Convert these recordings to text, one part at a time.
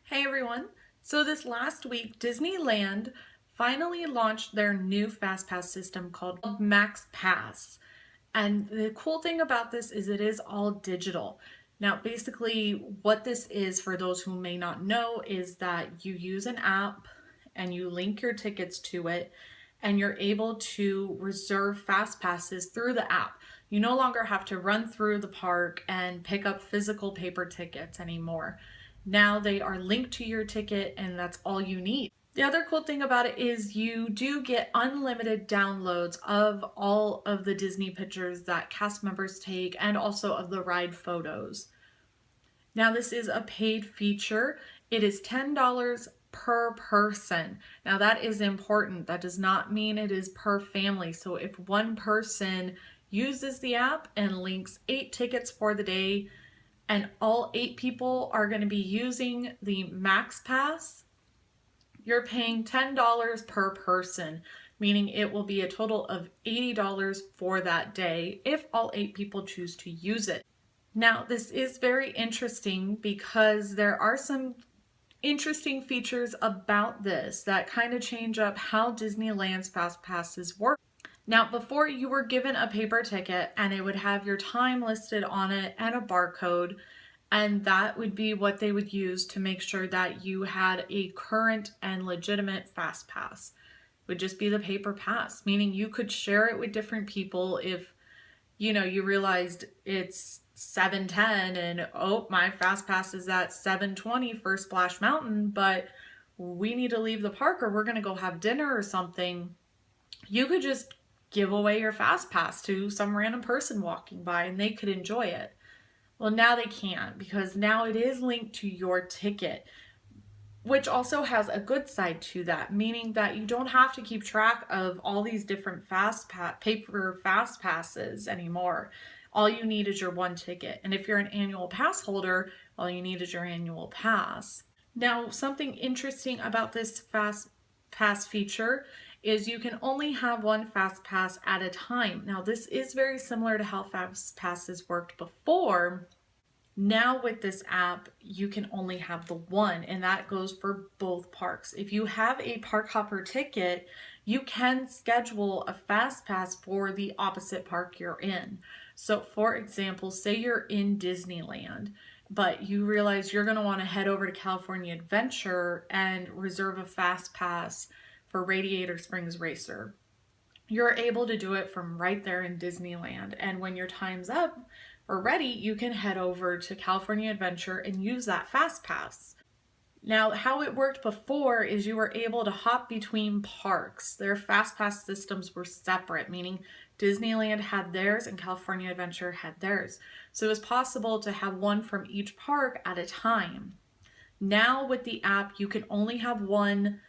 Hey everyone! So this last week, Disneyland finally launched their new Fastpass system called MaxPass. And the cool thing about this is it is all digital. Now, basically, what this is for those who may not know is that you use an app and you link your tickets to it, and you're able to reserve fast passes through the app. You no longer have to run through the park and pick up physical paper tickets anymore. Now they are linked to your ticket, and that's all you need. The other cool thing about it is you do get unlimited downloads of all of the Disney pictures that cast members take and also of the ride photos. Now, this is a paid feature. It is $10 per person. Now, that is important. That does not mean it is per family. So if one person uses the app and links 8 tickets for the day, and all 8 people are going to be using the MaxPass, you're paying $10 per person, meaning it will be a total of $80 for that day if all 8 people choose to use it. Now, this is very interesting because there are some interesting features about this that kind of change up how Disneyland's Fast Passes work. Now, before, you were given a paper ticket and it would have your time listed on it and a barcode, and that would be what they would use to make sure that you had a current and legitimate fast pass. It would just be the paper pass, meaning you could share it with different people if you realized it's 7:10 and my fast pass is at 7:20 for Splash Mountain, but we need to leave the park or we're going to go have dinner or something. You could just give away your fast pass to some random person walking by and they could enjoy it. Well, now they can't, because now it is linked to your ticket, which also has a good side to that, meaning that you don't have to keep track of all these different paper fast passes anymore. All you need is your one ticket. And if you're an annual pass holder, all you need is your annual pass. Now, something interesting about this fast pass feature is you can only have one fast pass at a time. Now, this is very similar to how fast passes worked before. Now with this app, you can only have the one, and that goes for both parks. If you have a park hopper ticket, you can schedule a fast pass for the opposite park you're in. So for example, say you're in Disneyland, but you realize you're going to want to head over to California Adventure and reserve a fast pass for Radiator Springs Racer. You're able to do it from right there in Disneyland, and when your time's up or ready, you can head over to California Adventure and use that fast pass. Now, how it worked before is you were able to hop between parks. Their fast pass systems were separate, meaning Disneyland had theirs and California Adventure had theirs. So it was possible to have one from each park at a time. Now with the app, you can only have one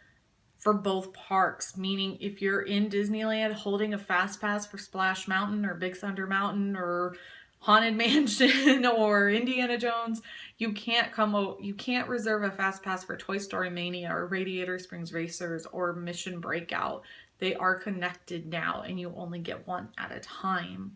for both parks, meaning if you're in Disneyland holding a fast pass for Splash Mountain or Big Thunder Mountain or Haunted Mansion or Indiana Jones, you can't reserve a fast pass for Toy Story Mania or Radiator Springs Racers or Mission Breakout. They are connected now and you only get one at a time.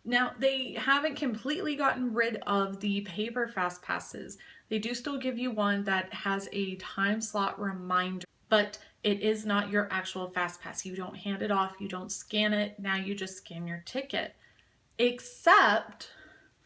Now, they haven't completely gotten rid of the paper fast passes. They do still give you one that has a time slot reminder, but it is not your actual fast pass. You don't hand it off, you don't scan it. Now you just scan your ticket. Except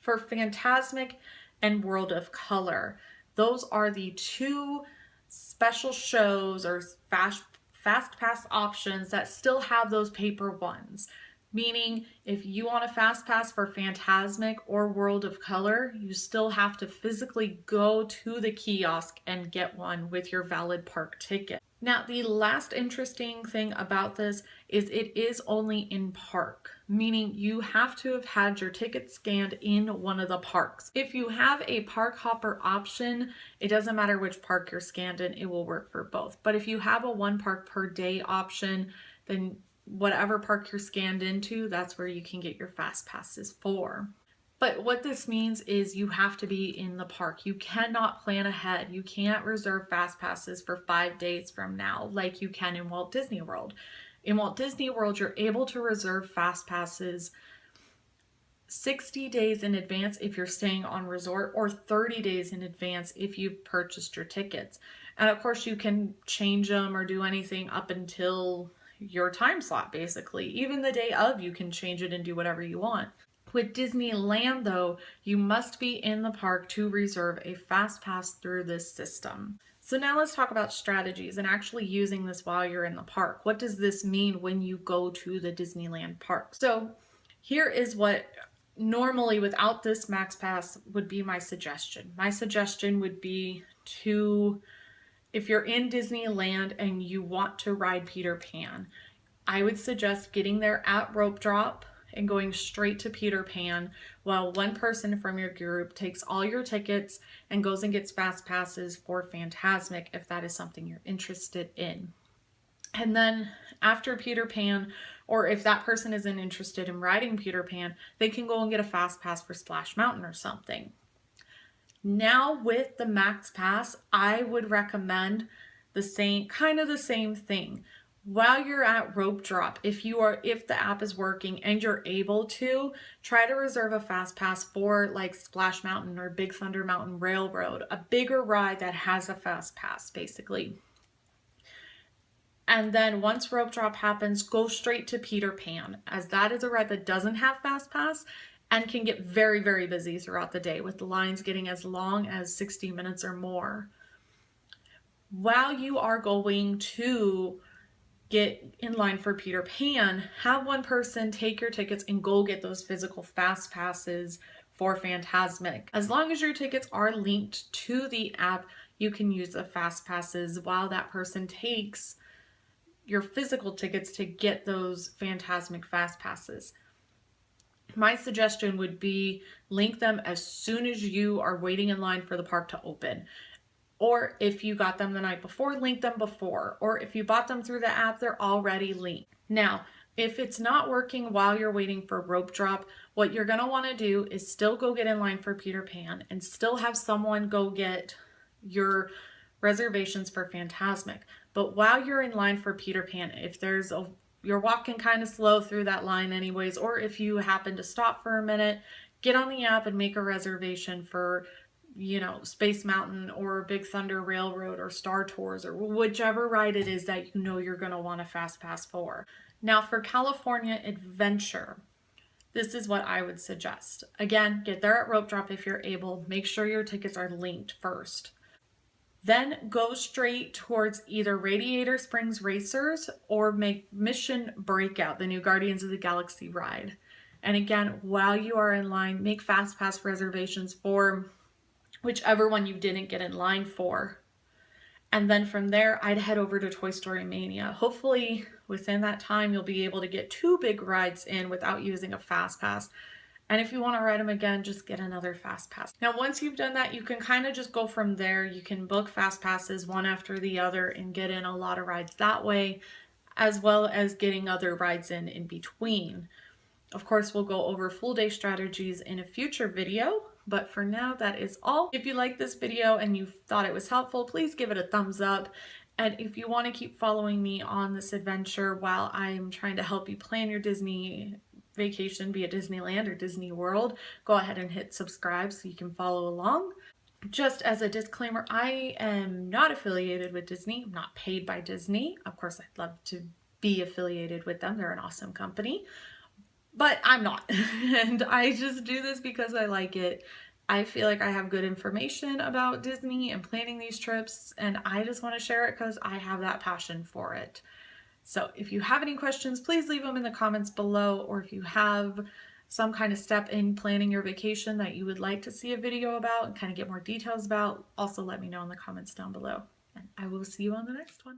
for Fantasmic and World of Color. Those are the two special shows or fast pass options that still have those paper ones. Meaning, if you want a fast pass for Fantasmic or World of Color, you still have to physically go to the kiosk and get one with your valid park ticket. Now, the last interesting thing about this is it is only in park, meaning you have to have had your ticket scanned in one of the parks. If you have a park hopper option, it doesn't matter which park you're scanned in, it will work for both. But if you have a one park per day option, then whatever park you're scanned into, that's where you can get your fast passes for. But what this means is you have to be in the park. You cannot plan ahead. You can't reserve fast passes for 5 days from now like you can in Walt Disney World. In Walt Disney World, you're able to reserve fast passes 60 days in advance if you're staying on resort, or 30 days in advance if you've purchased your tickets. And of course, you can change them or do anything up until your time slot, basically. Even the day of, you can change it and do whatever you want. With Disneyland, though, you must be in the park to reserve a fast pass through this system. So now let's talk about strategies and actually using this while you're in the park. What does this mean when you go to the Disneyland park? So here is what normally without this MaxPass would be my suggestion. My suggestion would be to, if you're in Disneyland and you want to ride Peter Pan, I would suggest getting there at rope drop and going straight to Peter Pan, while one person from your group takes all your tickets and goes and gets fast passes for Fantasmic if that is something you're interested in. And then after Peter Pan, or if that person isn't interested in riding Peter Pan, they can go and get a fast pass for Splash Mountain or something. Now with the Max Pass, I would recommend the same thing. While you're at rope drop, if the app is working and you're able to, try to reserve a fast pass for like Splash Mountain or Big Thunder Mountain Railroad, a bigger ride that has a fast pass basically. And then once rope drop happens, go straight to Peter Pan, as that is a ride that doesn't have fast pass and can get very, very busy throughout the day, with the lines getting as long as 60 minutes or more. While you are going to get in line for Peter Pan, have one person take your tickets and go get those physical fast passes for Fantasmic. As long as your tickets are linked to the app, you can use the fast passes while that person takes your physical tickets to get those Fantasmic fast passes. My suggestion would be link them as soon as you are waiting in line for the park to open. Or if you got them the night before, link them before. Or if you bought them through the app, they're already linked. Now, if it's not working while you're waiting for rope drop, what you're going to want to do is still go get in line for Peter Pan and still have someone go get your reservations for Fantasmic. But while you're in line for Peter Pan, if you're walking kind of slow through that line anyways, or if you happen to stop for a minute, get on the app and make a reservation for, Space Mountain or Big Thunder Railroad or Star Tours or whichever ride it is that you're going to want a fast pass for. Now for California Adventure, this is what I would suggest. Again, get there at rope drop if you're able. Make sure your tickets are linked first. Then go straight towards either Radiator Springs Racers or make Mission Breakout, the new Guardians of the Galaxy ride. And again, while you are in line, make fast pass reservations for whichever one you didn't get in line for. And then from there, I'd head over to Toy Story Mania. Hopefully within that time, you'll be able to get 2 big rides in without using a fast pass. And if you want to ride them again, just get another fast pass. Now, once you've done that, you can kind of just go from there. You can book fast passes one after the other and get in a lot of rides that way, as well as getting other rides in between. Of course, we'll go over full day strategies in a future video, but for now, that is all. If you like this video and you thought it was helpful, please give it a thumbs up. And if you want to keep following me on this adventure while I'm trying to help you plan your Disney vacation, be it Disneyland or Disney World, go ahead and hit subscribe so you can follow along. Just as a disclaimer, I am not affiliated with Disney. I'm not paid by Disney. Of course, I'd love to be affiliated with them. They're an awesome company, but I'm not. And I just do this because I like it. I feel like I have good information about Disney and planning these trips, and I just want to share it because I have that passion for it. So if you have any questions, please leave them in the comments below, or if you have some kind of step in planning your vacation that you would like to see a video about and kind of get more details about, also let me know in the comments down below. And I will see you on the next one.